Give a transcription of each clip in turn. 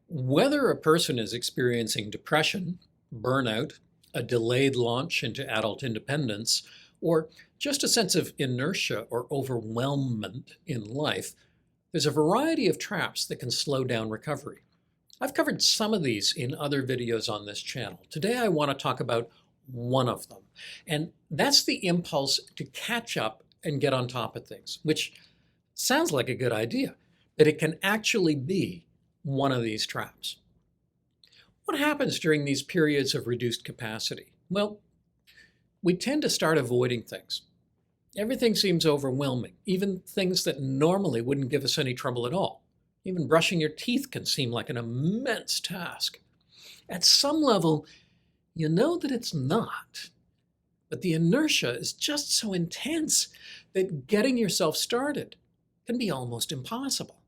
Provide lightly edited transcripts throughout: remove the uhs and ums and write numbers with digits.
Whether a person is experiencing depression, burnout, a delayed launch into adult independence, or just a sense of inertia or overwhelmment in life, there's a variety of traps that can slow down recovery. I've covered some of these in other videos on this channel. Today I want to talk about one of them, and that's the impulse to catch up and get on top of things, which sounds like a good idea, but it can actually be one of these traps. What happens during these periods of reduced capacity? Well, we tend to start avoiding things. Everything seems overwhelming, even things that normally wouldn't give us any trouble at all. Even brushing your teeth can seem like an immense task. At some level, you know that it's not, but the inertia is just so intense that getting yourself started can be almost impossible.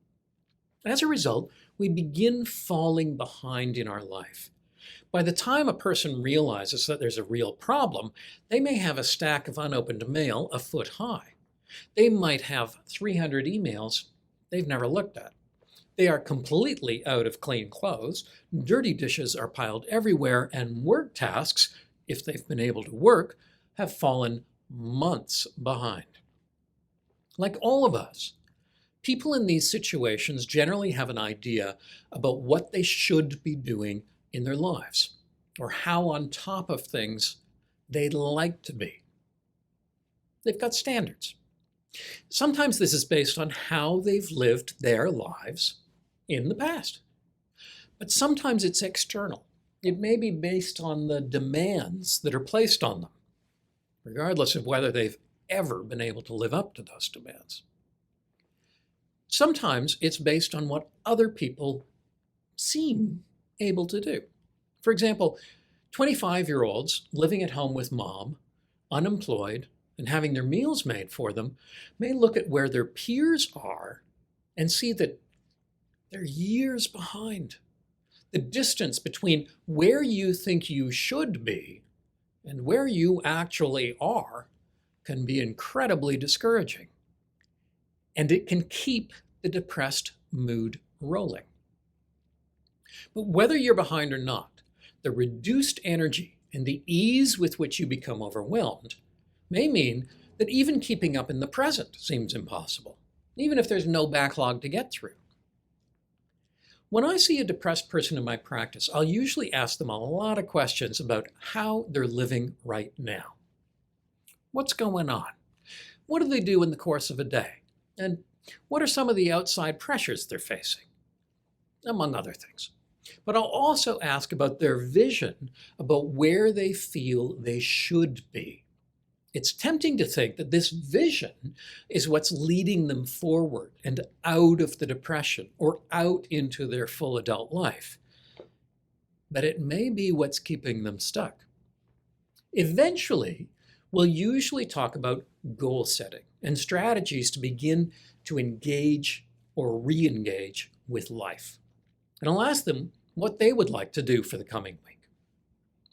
As a result, we begin falling behind in our life. By the time a person realizes that there's a real problem, they may have a stack of unopened mail a foot high. They might have 300 emails they've never looked at. They are completely out of clean clothes, dirty dishes are piled everywhere, and work tasks, if they've been able to work, have fallen months behind. Like all of us, people in these situations generally have an idea about what they should be doing in their lives, or how on top of things they'd like to be. They've got standards. Sometimes this is based on how they've lived their lives in the past. But sometimes it's external. It may be based on the demands that are placed on them, regardless of whether they've ever been able to live up to those demands. Sometimes it's based on what other people seem able to do. For example, 25-year-olds living at home with mom, unemployed, and having their meals made for them may look at where their peers are and see that they're years behind. The distance between where you think you should be and where you actually are can be incredibly discouraging. And it can keep the depressed mood rolling. But whether you're behind or not, the reduced energy and the ease with which you become overwhelmed may mean that even keeping up in the present seems impossible, even if there's no backlog to get through. When I see a depressed person in my practice, I'll usually ask them a lot of questions about how they're living right now. What's going on? What do they do in the course of a day? And what are some of the outside pressures they're facing? Among other things. But I'll also ask about their vision about where they feel they should be. It's tempting to think that this vision is what's leading them forward and out of the depression or out into their full adult life. But it may be what's keeping them stuck. Eventually, we'll usually talk about goal setting and strategies to begin to engage or re-engage with life. And I'll ask them what they would like to do for the coming week.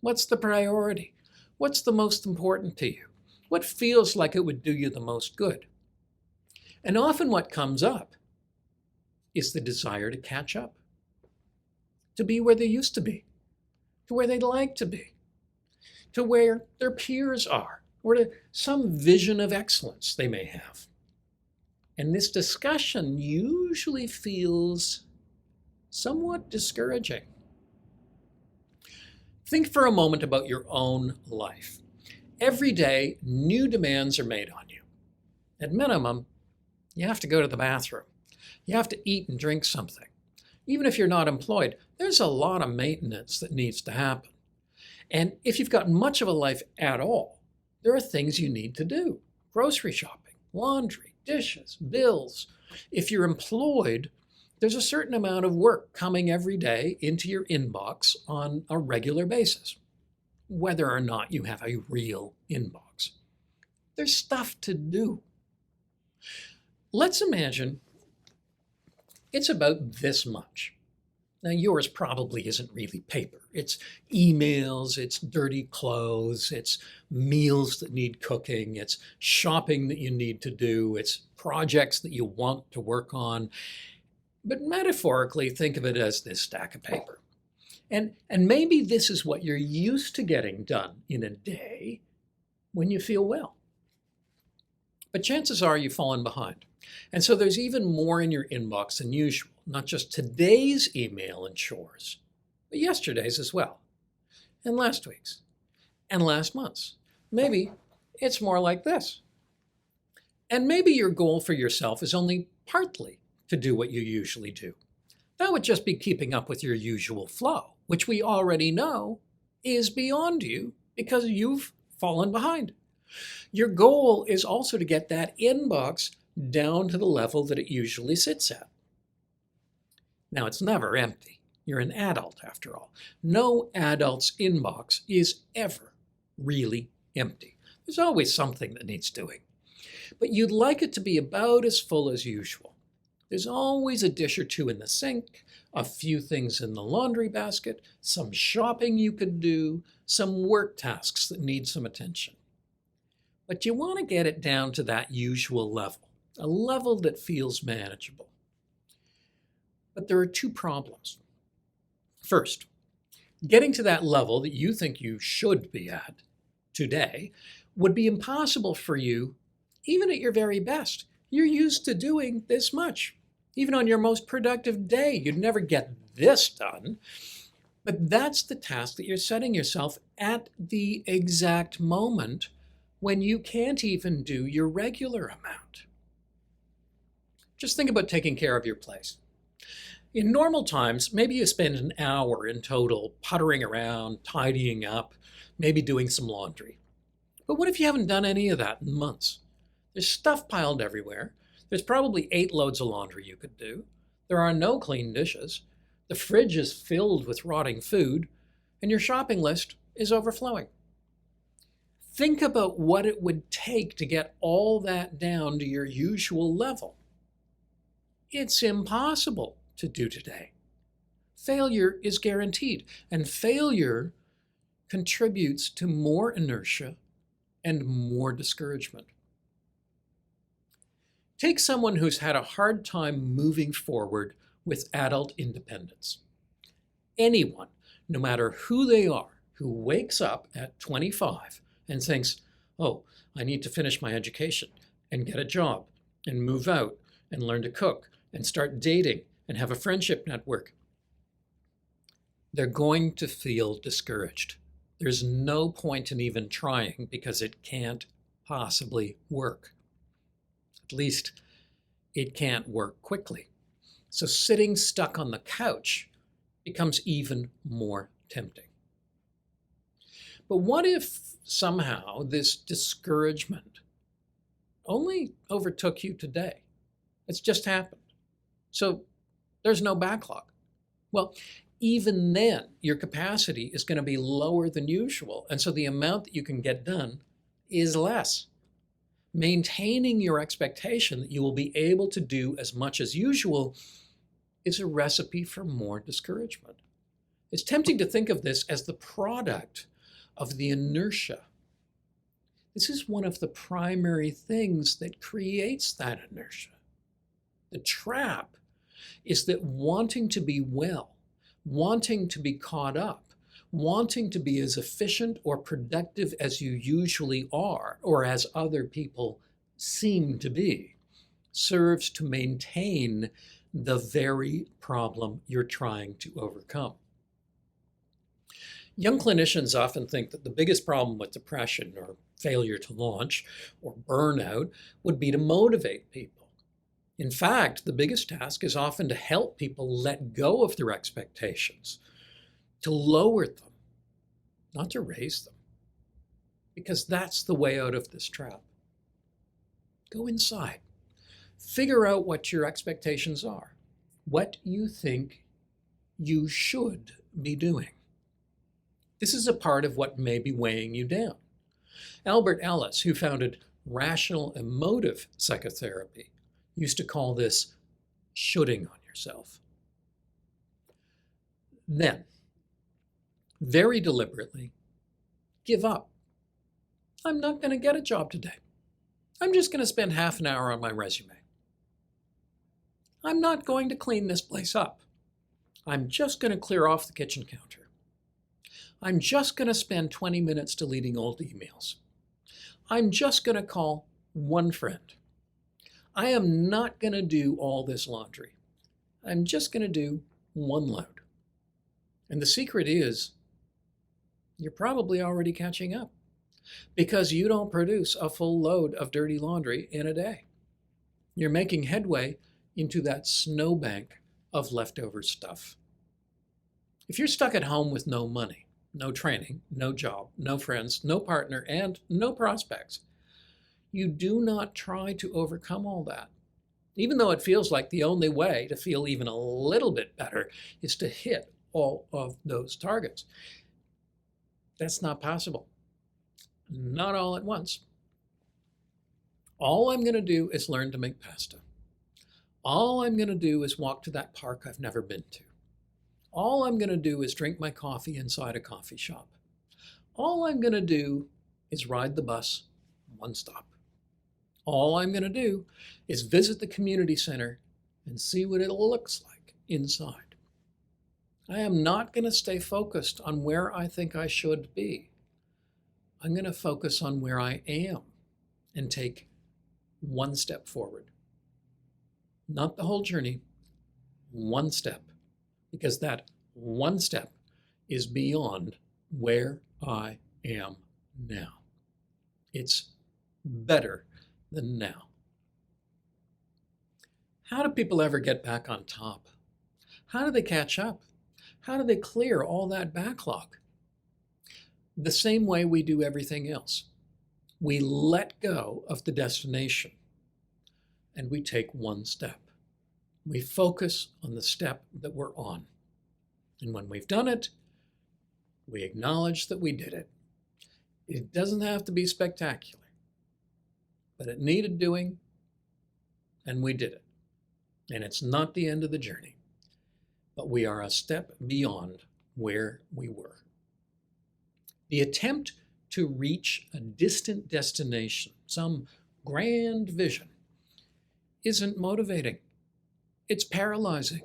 What's the priority? What's the most important to you? What feels like it would do you the most good? And often what comes up is the desire to catch up, to be where they used to be, to where they'd like to be, to where their peers are, or to some vision of excellence they may have. And this discussion usually feels somewhat discouraging. Think for a moment about your own life. Every day, new demands are made on you. At minimum, you have to go to the bathroom. You have to eat and drink something. Even if you're not employed, there's a lot of maintenance that needs to happen. And if you've got much of a life at all, there are things you need to do. Grocery shopping, laundry, dishes, bills. If you're employed, there's a certain amount of work coming every day into your inbox on a regular basis, whether or not you have a real inbox. There's stuff to do. Let's imagine it's about this much. Now, yours probably isn't really paper. It's emails, it's dirty clothes, it's meals that need cooking, it's shopping that you need to do, it's projects that you want to work on. But metaphorically, think of it as this stack of paper. And maybe this is what you're used to getting done in a day when you feel well. But chances are you've fallen behind. And so there's even more in your inbox than usual, not just today's email and chores, but yesterday's as well, and last week's, and last month's. Maybe it's more like this. And maybe your goal for yourself is only partly to do what you usually do. That would just be keeping up with your usual flow, which we already know is beyond you because you've fallen behind. Your goal is also to get that inbox down to the level that it usually sits at. Now, it's never empty. You're an adult, after all. No adult's inbox is ever really empty. There's always something that needs doing. But you'd like it to be about as full as usual. There's always a dish or two in the sink, a few things in the laundry basket, some shopping you could do, some work tasks that need some attention. But you want to get it down to that usual level, a level that feels manageable. But there are two problems. First, getting to that level that you think you should be at today would be impossible for you even at your very best. You're used to doing this much. Even on your most productive day, you'd never get this done. But that's the task that you're setting yourself at the exact moment when you can't even do your regular amount. Just think about taking care of your place. In normal times, maybe you spend an hour in total puttering around, tidying up, maybe doing some laundry. But what if you haven't done any of that in months? There's stuff piled everywhere. There's probably 8 loads of laundry you could do. There are no clean dishes. The fridge is filled with rotting food, and your shopping list is overflowing. Think about what it would take to get all that down to your usual level. It's impossible to do today. Failure is guaranteed, and failure contributes to more inertia and more discouragement. Take someone who's had a hard time moving forward with adult independence. Anyone, no matter who they are, who wakes up at 25 and thinks, oh, I need to finish my education and get a job and move out and learn to cook and start dating and have a friendship network, they're going to feel discouraged. There's no point in even trying because it can't possibly work. At least it can't work quickly. So sitting stuck on the couch becomes even more tempting. But what if somehow this discouragement only overtook you today? It's just happened. So there's no backlog. Well, even then, your capacity is going to be lower than usual. And so the amount that you can get done is less. Maintaining your expectation that you will be able to do as much as usual is a recipe for more discouragement. It's tempting to think of this as the product of the inertia. This is one of the primary things that creates that inertia. The trap is that wanting to be well, wanting to be caught up, wanting to be as efficient or productive as you usually are, or as other people seem to be, serves to maintain the very problem you're trying to overcome. Young clinicians often think that the biggest problem with depression or failure to launch or burnout would be to motivate people. In fact, the biggest task is often to help people let go of their expectations, to lower them, not to raise them, because that's the way out of this trap. Go inside. Figure out what your expectations are, what you think you should be doing. This is a part of what may be weighing you down. Albert Ellis, who founded rational emotive psychotherapy, used to call this shoulding on yourself. Then, very deliberately, give up. I'm not going to get a job today. I'm just going to spend half an hour on my resume. I'm not going to clean this place up. I'm just going to clear off the kitchen counter. I'm just going to spend 20 minutes deleting old emails. I'm just going to call one friend. I am not going to do all this laundry. I'm just going to do one load. And the secret is, you're probably already catching up because you don't produce a full load of dirty laundry in a day. You're making headway into that snowbank of leftover stuff. If you're stuck at home with no money, no training, no job, no friends, no partner, and no prospects, you do not try to overcome all that. Even though it feels like the only way to feel even a little bit better is to hit all of those targets. That's not possible. Not all at once. All I'm going to do is learn to make pasta. All I'm going to do is walk to that park I've never been to. All I'm going to do is drink my coffee inside a coffee shop. All I'm going to do is ride the bus one stop. All I'm going to do is visit the community center and see what it looks like inside. I am not going to stay focused on where I think I should be. I'm going to focus on where I am and take one step forward. Not the whole journey, one step, because that one step is beyond where I am now. It's better than now. How do people ever get back on top? How do they catch up? How do they clear all that backlog? The same way we do everything else. We let go of the destination and we take one step. We focus on the step that we're on. And when we've done it, we acknowledge that we did it. It doesn't have to be spectacular, but it needed doing, and we did it. And it's not the end of the journey, but we are a step beyond where we were. The attempt to reach a distant destination, some grand vision, isn't motivating. It's paralyzing.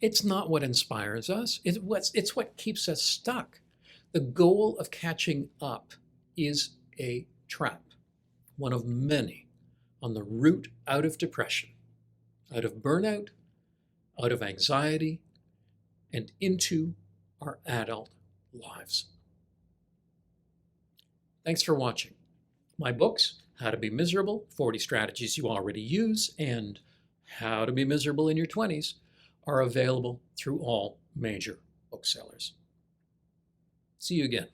It's not what inspires us. It's what keeps us stuck. The goal of catching up is a trap, one of many on the route out of depression, out of burnout, out of anxiety, and into our adult lives. Thanks for watching. My books, How to Be Miserable, 40 Strategies You Already Use, and How to Be Miserable in Your 20s, are available through all major booksellers. See you again.